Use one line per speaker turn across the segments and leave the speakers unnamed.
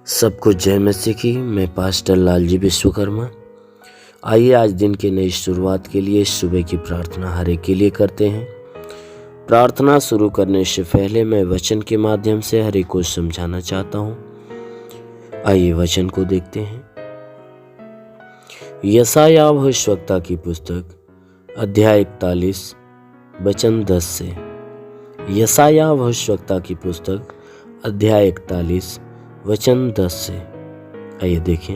सबको जय मसीह की। मैं पास्टर लालजी विश्वकर्मा। आइए आज दिन के नई शुरुआत के लिए सुबह की प्रार्थना हर एक के लिए करते हैं। प्रार्थना शुरू करने से पहले मैं वचन के माध्यम से हर एक को समझाना चाहता हूँ। आइए वचन को देखते हैं। यशायाह भविष्यवक्ता की पुस्तक अध्याय 41 वचन 10 से। यशायाह भविष्यवक्ता की पुस्तक अध्याय 41 वचन 10 से। आइए देखें।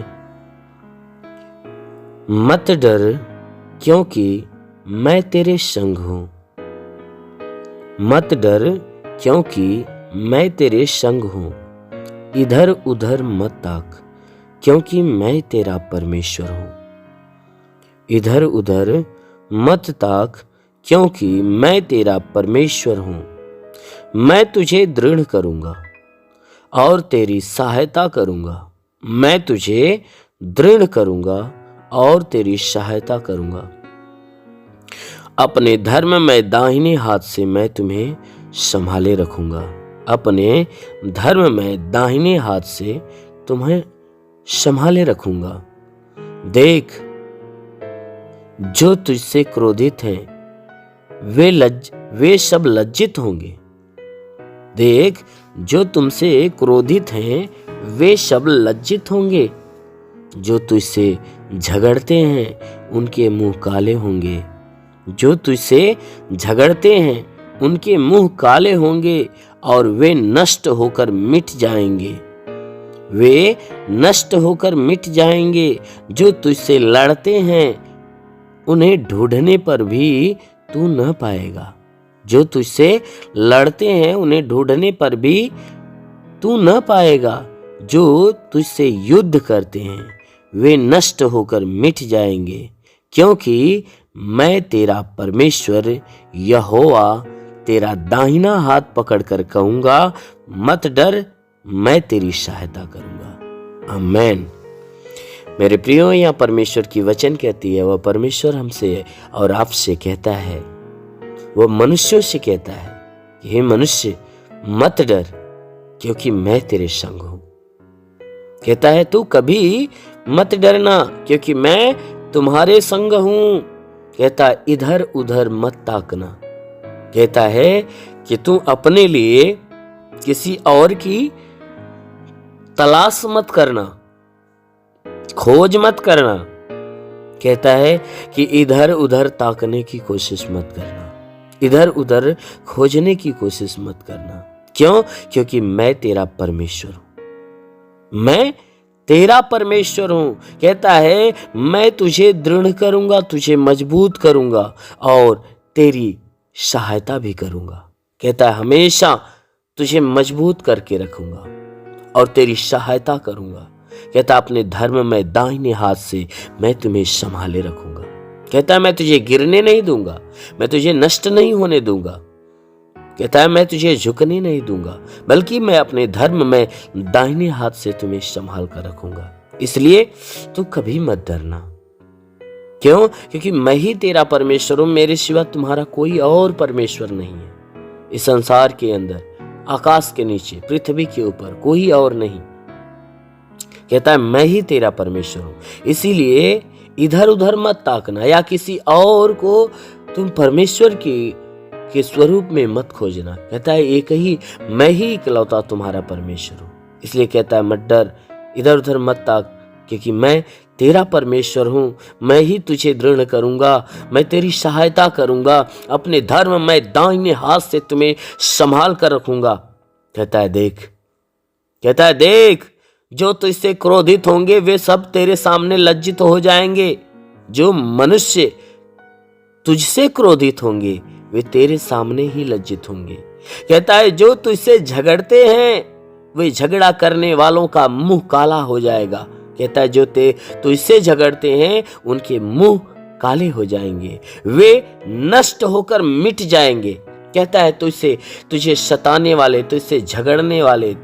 मत डर, क्योंकि मैं तेरे संग हूं। मत डर, क्योंकि मैं तेरे संग हूं। इधर उधर मत ताक, क्योंकि मैं तेरा परमेश्वर हूं। इधर उधर मत ताक, क्योंकि मैं तेरा परमेश्वर हूं। मैं तुझे दृढ़ करूंगा और तेरी सहायता करूंगा। मैं तुझे दृढ़ करूंगा और तेरी सहायता करूंगा। अपने धर्म में दाहिने हाथ से मैं तुम्हें संभाले रखूंगा। अपने धर्म में दाहिने हाथ से तुम्हें संभाले रखूंगा। देख, जो तुझसे क्रोधित हैं वे सब लज्जित होंगे। देख, जो तुमसे क्रोधित हैं वे सब लज्जित होंगे। जो तुझसे झगड़ते हैं उनके मुंह काले होंगे। जो तुझसे झगड़ते हैं उनके मुंह काले होंगे और वे नष्ट होकर मिट जाएंगे। वे नष्ट होकर मिट जाएंगे। जो तुझसे लड़ते हैं उन्हें ढूंढने पर भी तू न पाएगा। जो तुझसे लड़ते हैं उन्हें ढूंढने पर भी तू न पाएगा। जो तुझसे युद्ध करते हैं वे नष्ट होकर मिट जाएंगे, क्योंकि मैं तेरा परमेश्वर यहोवा तेरा दाहिना हाथ पकड़कर कहूंगा, मत डर, मैं तेरी सहायता करूंगा। आमीन। मेरे प्रियो, यहाँ परमेश्वर की वचन कहती है, वह परमेश्वर हमसे और आपसे कहता है, वह मनुष्यों से कहता है कि हे मनुष्य, मत डर, क्योंकि मैं तेरे संग हूं। कहता है तू कभी मत डरना, क्योंकि मैं तुम्हारे संग हूं। कहता है इधर उधर मत ताकना। कहता है कि तू अपने लिए किसी और की तलाश मत करना, खोज मत करना। कहता है कि इधर उधर ताकने की कोशिश मत करना, इधर उधर खोजने की कोशिश मत करना। क्यों? क्योंकि मैं तेरा परमेश्वर हूं। मैं तेरा परमेश्वर हूं। कहता है मैं तुझे दृढ़ करूंगा, तुझे मजबूत करूंगा और तेरी सहायता भी करूंगा। कहता है हमेशा तुझे मजबूत करके रखूंगा और तेरी सहायता करूंगा। कहता अपने धर्म में दाहिने हाथ से मैं तुम्हें संभाले रखूंगा। कहता है मैं तुझे गिरने नहीं दूंगा, मैं तुझे नष्ट नहीं होने दूंगा। कहता है मैं तुझे झुकने नहीं दूंगा, बल्कि मैं अपने धर्म में दाहिने हाथ से तुम्हें संभाल कर रखूंगा। इसलिए तू कभी मत डरना। क्यों? क्योंकि मैं ही तेरा परमेश्वर हूं। मेरे सिवा तुम्हारा कोई और परमेश्वर नहीं है। इस संसार के अंदर, आकाश के नीचे, पृथ्वी के ऊपर कोई और नहीं। कहता है मैं ही तेरा परमेश्वर हूं। इसीलिए इधर उधर मत ताकना या किसी और को तुम परमेश्वर के स्वरूप में मत खोजना। कहता है एक ही, मैं ही इकलौता तुम्हारा परमेश्वर हूं। इसलिए कहता है मत डर, इधर उधर मत ताक, क्योंकि मैं तेरा परमेश्वर हूं। मैं ही तुझे दृढ़ करूंगा, मैं तेरी सहायता करूंगा। अपने धर्म में दाहिने हाथ से तुम्हें संभाल कर रखूंगा। कहता है देख, कहता है देख, जो तुझसे क्रोधित होंगे वे सब तेरे सामने लज्जित हो जाएंगे। जो मनुष्य तुझसे क्रोधित होंगे वे तेरे सामने ही लज्जित होंगे। कहता है जो तुझसे झगड़ते हैं वे झगड़ा करने वालों का मुंह काला हो जाएगा। कहता है जो तुझसे झगड़ते हैं उनके मुंह काले हो जाएंगे, वे नष्ट होकर मिट जाएंगे। कहता है तुझे सताने वाले, तुझसे झगड़ने वाले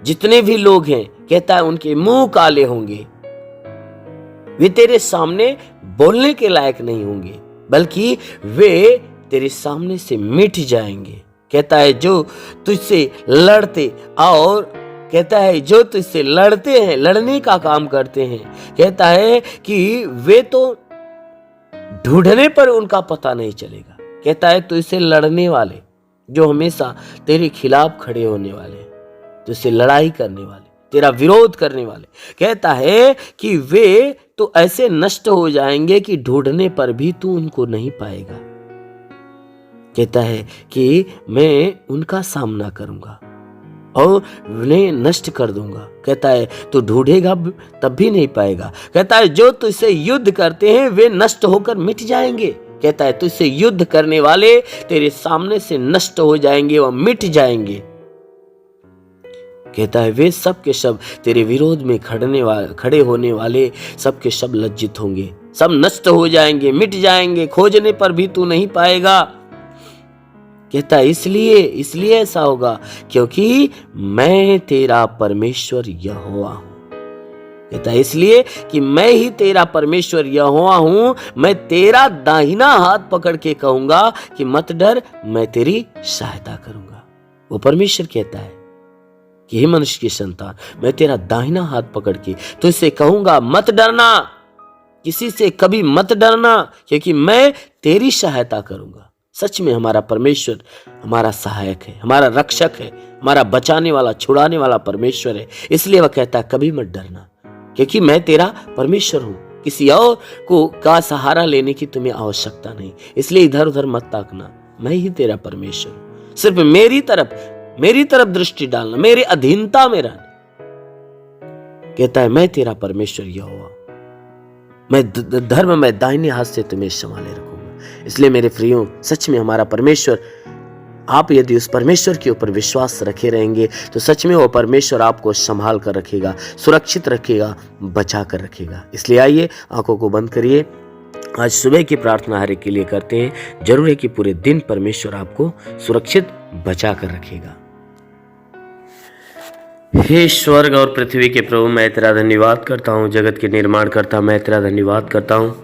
जितने भी लोग हैं, कहता है उनके मुंह काले होंगे। वे तेरे सामने बोलने के लायक नहीं होंगे, बल्कि वे तेरे सामने से मिट जाएंगे। कहता है जो तुझसे लड़ते और कहता है जो तुझसे लड़ते हैं, लड़ने का काम करते हैं, कहता है कि वे तो ढूंढने पर उनका पता नहीं चलेगा। कहता है तुझसे लड़ने वाले, जो हमेशा तेरे खिलाफ खड़े होने वाले, तुझसे लड़ाई करने वाले, तेरा विरोध करने वाले, कहता है कि वे तो ऐसे नष्ट हो जाएंगे कि ढूंढने पर भी तू उनको नहीं पाएगा। कहता है कि मैं उनका सामना करूंगा और उन्हें नष्ट कर दूंगा। कहता है तू ढूंढेगा तब भी नहीं पाएगा। कहता है जो तुझसे युद्ध करते हैं वे नष्ट होकर मिट जाएंगे। कहता है तुझसे युद्ध करने वाले तेरे सामने से नष्ट हो जाएंगे और मिट जाएंगे। कहता है वे सब के सब तेरे विरोध में खड़े होने वाले सब के सब लज्जित होंगे, सब नष्ट हो जाएंगे, मिट जाएंगे, खोजने पर भी तू नहीं पाएगा। कहता है इसलिए ऐसा होगा क्योंकि मैं तेरा परमेश्वर यहोवा हूं। कहता है इसलिए कि मैं ही तेरा परमेश्वर यहोवा हूं। मैं तेरा दाहिना हाथ पकड़ के कहूंगा कि मत डर, मैं तेरी सहायता करूंगा। वो परमेश्वर कहता है कि हे मनुष्य की संतान, मैं तेरा दाहिना हाथ पकड़ के तुझसे कहूंगा मत डरना, किसी से कभी मत डरना, क्योंकि मैं तेरी सहायता करूंगा। सच में हमारा परमेश्वर हमारा सहायक है, हमारा रक्षक है, हमारा बचाने वाला, छुड़ाने वाला परमेश्वर है। इसलिए वह कहता है कभी मत डरना, क्योंकि मैं तेरा परमेश्वर हूं। किसी और को का सहारा लेने की तुम्हें आवश्यकता नहीं। इसलिए इधर उधर मत ताकना, मैं ही तेरा परमेश्वर हूं। सिर्फ मेरी तरफ दृष्टि डालना, मेरी अधीनता में रहना। कहता है मैं तेरा परमेश्वर यहोवा, मैं धर्म में दाहिने हाथ से तुम्हें संभाले रखूंगा। इसलिए मेरे प्रियो, सच में हमारा परमेश्वर, आप यदि उस परमेश्वर के ऊपर विश्वास रखे रहेंगे तो सच में वो परमेश्वर आपको संभाल कर रखेगा, सुरक्षित रखेगा, बचा कर रखेगा। इसलिए आइए आंखों को बंद करिए। आज सुबह की प्रार्थना हर एक के लिए करते हैं। जरूर है कि पूरे दिन परमेश्वर आपको सुरक्षित बचा कर रखेगा। हे स्वर्ग और पृथ्वी के प्रभु, मैं तेरा धन्यवाद करता हूँ। जगत के निर्माण करता मैं तेरा धन्यवाद करता हूँ।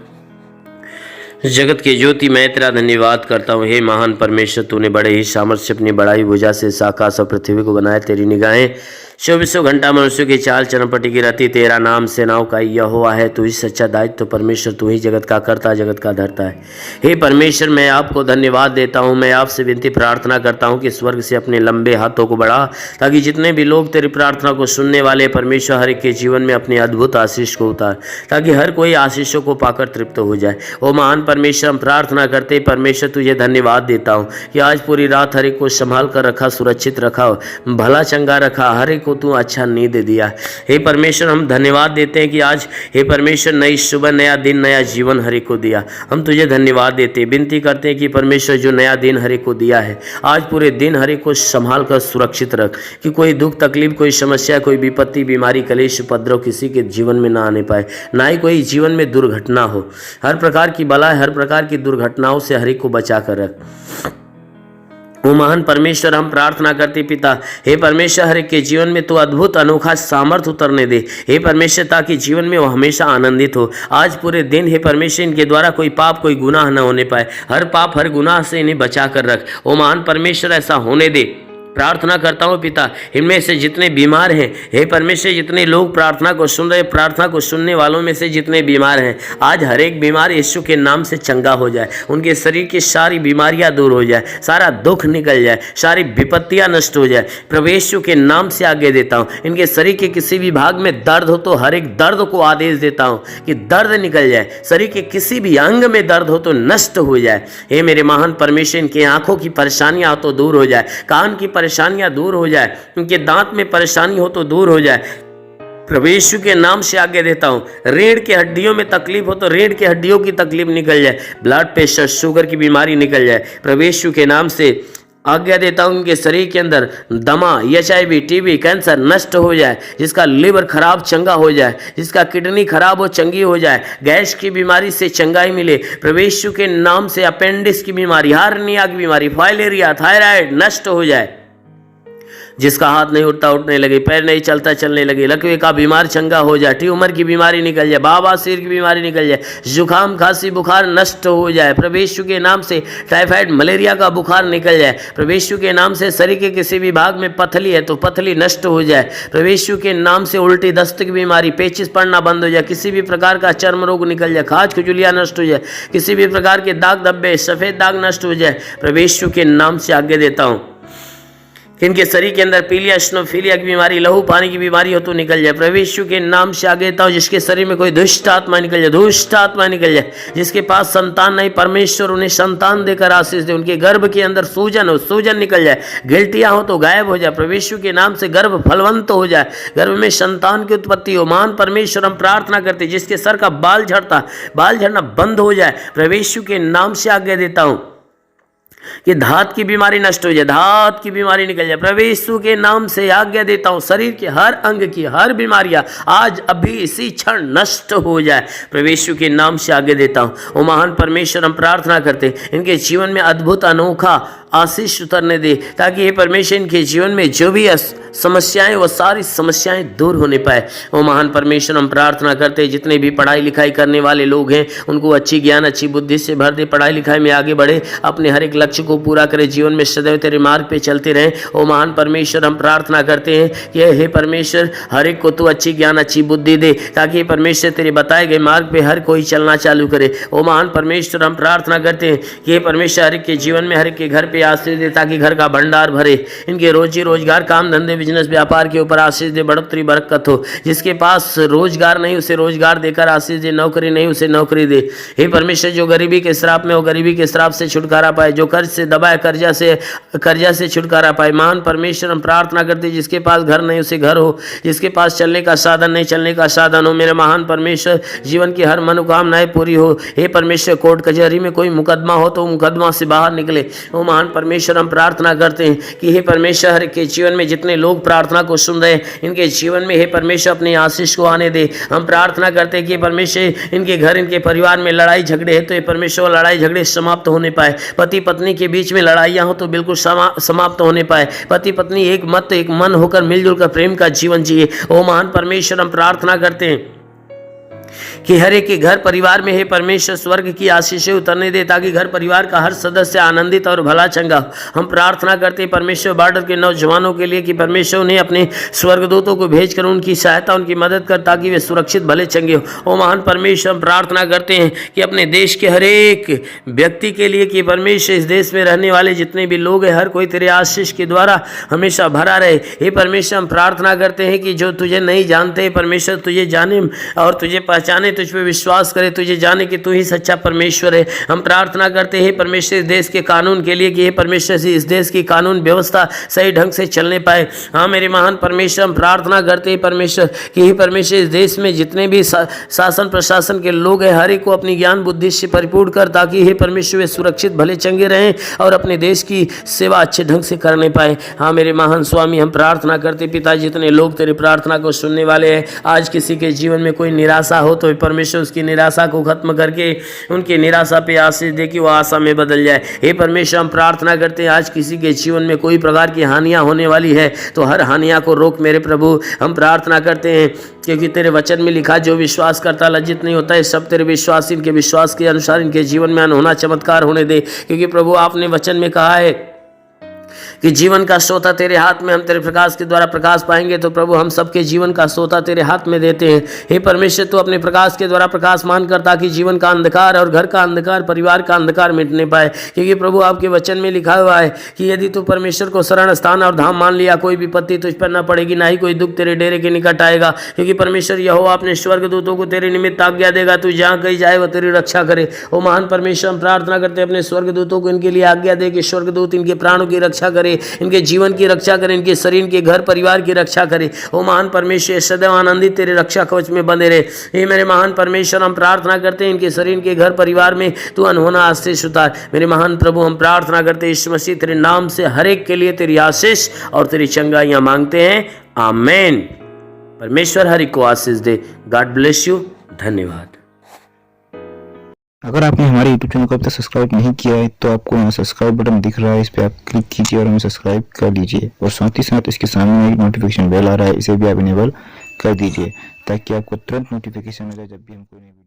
जगत की ज्योति मैं तेरा धन्यवाद करता हूँ। हे महान परमेश्वर, तूने बड़े ही सामर्थ्य अपनी बड़ाई भुजा से इस आकाश और पृथ्वी को बनाया। तेरी निगाहें 24 घंटा मनुष्य की चाल चरमपटी की रहती। तेरा नाम सेनाओं का यहोवा है। तू ही सच्चा दायित्व परमेश्वर, तू ही जगत का करता, जगत का धरता है। हे परमेश्वर, मैं आपको धन्यवाद देता हूँ। मैं आपसे विनती प्रार्थना करता हूँ कि स्वर्ग से अपने लंबे हाथों को बढ़ा, ताकि जितने भी लोग तेरी प्रार्थना को सुनने वाले परमेश्वर हर एक के जीवन में अपनी अद्भुत आशीष को उतार, ताकि हर कोई आशीषों को पाकर तृप्त हो जाए। ओ महान परमेश्वर, हम प्रार्थना करते परमेश्वर तुझे धन्यवाद देता हूँ कि आज पूरी रात हर एक को संभाल कर रखा, सुरक्षित रखा, भला चंगा रखा, हर एक को तू अच्छा नींद दिया। हे परमेश्वर, हम धन्यवाद देते हैं कि आज हे परमेश्वर नई सुबह, नया दिन, नया जीवन हर एक को दिया। हम तुझे धन्यवाद देते हैं, विनती करते हैं कि परमेश्वर जो नया दिन हर एक को दिया है, आज पूरे दिन हर एक को संभाल कर सुरक्षित रख, कि कोई दुख तकलीफ, कोई समस्या, कोई विपत्ति, बीमारी, कलेश, उपद्रव किसी के जीवन में ना आने पाए, ना ही कोई जीवन में दुर्घटना हो। हर प्रकार की बला, हर प्रकार की दुर्घटनाओं से हर एक को बचा कर रख। वो महान परमेश्वर, हम प्रार्थना करते पिता, हे परमेश्वर हर एक के जीवन में तो अद्भुत अनोखा सामर्थ उतरने दे। हे परमेश्वर, ताकि जीवन में वो हमेशा आनंदित हो। आज पूरे दिन हे परमेश्वर इनके द्वारा कोई पाप, कोई गुनाह न होने पाए। हर पाप, हर गुनाह से इन्हें बचा कर रख। वो महान परमेश्वर ऐसा होने दे। प्रार्थना करता हूँ पिता, इनमें से जितने बीमार हैं, हे परमेश्वर, जितने लोग प्रार्थना को सुन रहे, प्रार्थना को सुनने वालों में से जितने बीमार हैं, आज हर एक बीमार यीशु के नाम से चंगा हो जाए। उनके शरीर की सारी बीमारियां दूर हो जाए, सारा दुख निकल जाए, सारी विपत्तियां नष्ट हो जाए। प्रभु यीशु के नाम से आगे देता हूँ। इनके शरीर के किसी भी भाग में दर्द हो तो हर एक दर्द को आदेश देता हूँ कि दर्द निकल जाए। शरीर के किसी भी अंग में दर्द हो तो नष्ट हो जाए। हे मेरे महान परमेश्वर, इनकी आंखों की परेशानियां हो तो दूर हो जाए, कान की परेशानियां दूर हो जाए, उनके दांत में परेशानी हो तो दूर हो जाए। प्रभु यीशु के नाम से आगे देता हूँ। रीढ़ की हड्डियों में तकलीफ हो तो रीढ़ की हड्डियों की तकलीफ निकल जाए, ब्लड प्रेशर, शुगर की बीमारी निकल जाए। प्रभु यीशु के नाम से आज्ञा देता हूँ उनके शरीर के अंदर दमा, HIV, TB, कैंसर नष्ट हो जाए। जिसका लिवर खराब चंगा हो जाए, जिसका किडनी खराब हो चंगी हो जाए, गैस की बीमारी से चंगाई मिले। प्रभु यीशु के नाम से अपेंडिक्स की बीमारी, हार्निया की बीमारी, फाइलेरिया, थायराइड नष्ट हो जाए। जिसका हाथ नहीं उठता उठने लगे, पैर नहीं चलता चलने लगे, लकवे का बीमार चंगा हो जाए, ट्यूमर की बीमारी निकल जाए, बवासीर की बीमारी निकल जाए, जुकाम खांसी बुखार नष्ट हो जाए प्रभु यीशु के नाम से। टाइफाइड मलेरिया का बुखार निकल जाए प्रभु यीशु के नाम से। शरीर के किसी भी भाग में पथली है तो पथली नष्ट हो जाए प्रभु यीशु के नाम से। उल्टी दस्त की बीमारी, पेचिस पड़ना बंद हो जाए, किसी भी प्रकार का चर्म रोग निकल जाए, खाज खुजलियाँ नष्ट हो जाए, किसी भी प्रकार के दाग धब्बे सफेद दाग नष्ट हो जाए प्रभु यीशु के नाम से आज्ञा देता हूँ। किनके शरीर के अंदर पीलिया स्नोफीलिया की बीमारी, लहू पानी की बीमारी हो तो निकल जाए प्रभु यीशु के नाम से आगे देता हूँ। जिसके शरीर में कोई दुष्ट आत्मा निकल जाए, दुष्ट आत्मा निकल जाए, जिसके पास संतान नहीं, परमेश्वर उन्हें संतान देकर आशीष दे। उनके गर्भ के अंदर सूजन हो, सूजन निकल जाए, गिल्टियाँ हो तो गायब हो जाए प्रभु यीशु के नाम से। गर्भ फलवंत हो जाए, गर्भ में संतान की उत्पत्ति हो। महान परमेश्वर हम प्रार्थना करते, जिसके सर का बाल झड़ता, बाल झड़ना बंद हो जाए प्रभु यीशु के नाम से आज्ञा देता हूँ कि धात की बीमारी नष्ट हो जाए, धात की बीमारी निकल जाए प्रभु यीशु के नाम से आज्ञा देता हूँ। शरीर के हर अंग की हर बीमारियां आज अभी इसी क्षण नष्ट हो जाए प्रभु यीशु के नाम से आज्ञा देता हूँ। ओ महान परमेश्वर हम प्रार्थना करते, इनके जीवन में अद्भुत अनोखा आशीष उतरने दे, ताकि ये परमेश्वर इनके जीवन में जो भी समस्याएं वो सारी समस्याएं दूर होने पाए। वो महान परमेश्वर हम प्रार्थना करते, जितने भी पढ़ाई लिखाई करने वाले लोग हैं उनको अच्छी ज्ञान अच्छी बुद्धि से भर दे, पढ़ाई लिखाई में आगे बढ़े, अपने हर एक लक्ष्य को पूरा करे, जीवन में सदैव तेरे मार्ग पे चलते रहें। ओ महान परमेश्वर हम प्रार्थना करते हैं कि हे परमेश्वर हर एक को तू अच्छी ज्ञान अच्छी बुद्धि दे, ताकि परमेश्वर तेरे बताए गए मार्ग पे हर कोई चलना चालू करे। ओ महान परमेश्वर हम प्रार्थना करते हैं कि हे परमेश्वर हर एक के जीवन में हर एक के घर पे आशीष दे, ताकि घर का भंडार भरे, इनके रोजी रोजगार काम धंधे बिजनेस व्यापार के ऊपर आशीष दे, बढ़ोतरी बरकत हो। जिसके पास रोजगार नहीं उसे रोजगार देकर आशीष दे, नौकरी नहीं उसे नौकरी दे। हे परमेश्वर जो गरीबी के श्राप में हो गरीबी के श्राप से छुटकारा पाए, जो कर्ज से दबाए कर्जा से छुटकारा पाए। महान परमेश्वर हम प्रार्थना करते, जिसके पास घर नहीं उसे घर हो, जिसके पास चलने का साधन नहीं चलने का साधन हो। मेरे महान परमेश्वर जीवन की हर मनोकामनाएं पूरी हो। हे परमेश्वर कोर्ट कचहरी में कोई मुकदमा हो तो मुकदमा से बाहर निकले। वो महान परमेश्वर हम प्रार्थना करते हैं कि हे परमेश्वर हर के जीवन में जितने लोग प्रार्थना को सुन रहे हैं इनके जीवन में हे परमेश्वर अपनी आशीष को आने दे। हम प्रार्थना करते हैं कि परमेश्वर इनके घर इनके परिवार में लड़ाई झगड़े है तो ये परमेश्वर लड़ाई झगड़े समाप्त होने पाए। पति पत्नी के बीच में लड़ाइयाँ हो तो बिल्कुल समाप्त होने पाए। पति पत्नी एक मत एक मन होकर मिलजुल कर प्रेम का जीवन जिए। ओ महान परमेश्वर हम प्रार्थना करते हैं कि हर एक के घर परिवार में हे परमेश्वर स्वर्ग की आशीषें उतरने दे, ताकि घर परिवार का हर सदस्य आनंदित और भला चंगा। हम प्रार्थना करते हैं परमेश्वर बॉर्डर के नौजवानों के लिए कि परमेश्वर उन्हें अपने स्वर्गदूतों को भेजकर उनकी सहायता उनकी मदद कर, ताकि वे सुरक्षित भले चंगे हो। ओ महान परमेश्वर हम प्रार्थना करते हैं कि अपने देश के हर एक व्यक्ति के लिए कि परमेश्वर इस देश में रहने वाले जितने भी लोग हैं हर कोई तेरे आशीष के द्वारा हमेशा भरा रहे। हे परमेश्वर हम प्रार्थना करते हैं कि जो तुझे नहीं जानते परमेश्वर तुझे जाने और तुझे पहचाने, तुझ पे विश्वास करे, तुझे जाने कि तू ही सच्चा परमेश्वर है। हम प्रार्थना करते हैं परमेश्वर इस देश के कानून के लिए कि हे परमेश्वर से इस देश की कानून व्यवस्था सही ढंग से चलने पाए। हाँ मेरे महान परमेश्वर हम प्रार्थना करते हैं परमेश्वर कि हे परमेश्वर इस देश में जितने भी शासन प्रशासन के लोग हैं हर एक को अपनी ज्ञान बुद्धि से परिपूर्ण कर, ताकि हे परमेश्वर वे सुरक्षित भले चंगे रहें और अपने देश की सेवा अच्छे ढंग से करने पाए। हाँ मेरे महान स्वामी हम प्रार्थना करते पिता जितने लोग तेरी प्रार्थना को सुनने वाले हैं, आज किसी के जीवन में कोई निराशा हो तो परमेश्वर उसकी निराशा को खत्म करके उनकी निराशा पे आशीष दे कि वो आशा में बदल जाए। हे परमेश्वर हम प्रार्थना करते हैं आज किसी के जीवन में कोई प्रकार की हानियां होने वाली है तो हर हानियां को रोक मेरे प्रभु। हम प्रार्थना करते हैं क्योंकि तेरे वचन में लिखा जो विश्वास करता लज्जित नहीं होता है। सब तेरे विश्वास इनके विश्वास के अनुसार इनके जीवन में अनहोना चमत्कार होने दे, क्योंकि प्रभु आपने वचन में कहा है कि जीवन का सोता तेरे हाथ में, हम तेरे प्रकाश के द्वारा प्रकाश पाएंगे। तो प्रभु हम सबके जीवन का सोता तेरे हाथ में देते हैं। हे परमेश्वर तू अपने प्रकाश के द्वारा प्रकाश मान कर, ताकि जीवन का अंधकार और घर का अंधकार परिवार का अंधकार मिटने पाए। क्योंकि प्रभु आपके वचन में लिखा हुआ है कि यदि तू परमेश्वर को शरण स्थान और धाम मान लिया कोई विपत्ति तुझ पर न पड़ेगी, ना ही कोई दुख तेरे डेरे के निकट आएगा। क्योंकि परमेश्वर यहोवा अपने स्वर्गदूतों को तेरे निमित्त आज्ञा देगा, तू जहाँ कहीं जाए वह तेरी रक्षा करे। ओ महान परमेश्वर हम प्रार्थना करते हैं अपने स्वर्गदूतों को इनके लिए आज्ञा दे कि स्वर्गदूत इनके प्राणों की रक्षा करे, इनके जीवन की रक्षा करे, इनके शरीर के घर परिवार की रक्षा करे। ओ महान परमेश्वर सदैव आनंदित तेरे रक्षा कवच में बंधे रहे। हे मेरे महान परमेश्वर हम प्रार्थना करते हैं इनके शरीर के घर परिवार में तू अनहोना आशीष उतार। मेरे महान प्रभु हम प्रार्थना करते हैं यीशु मसीह तेरे नाम से हर एक के लिए तेरी आशीष और तेरी चंगाइयां मांगते हैं, आमीन। परमेश्वर हर एक को आशीष दे। God bless you. धन्यवाद।
अगर आपने हमारे YouTube चैनल को अब तक सब्सक्राइब नहीं किया है तो आपको यहाँ सब्सक्राइब बटन दिख रहा है, इस पर आप क्लिक कीजिए और हमें सब्सक्राइब कर लीजिए। और साथ ही साथ इसके सामने एक नोटिफिकेशन बेल आ रहा है, इसे भी आप इनेबल कर दीजिए ताकि आपको तुरंत नोटिफिकेशन मिले जब भी हम कोई नई वीडियो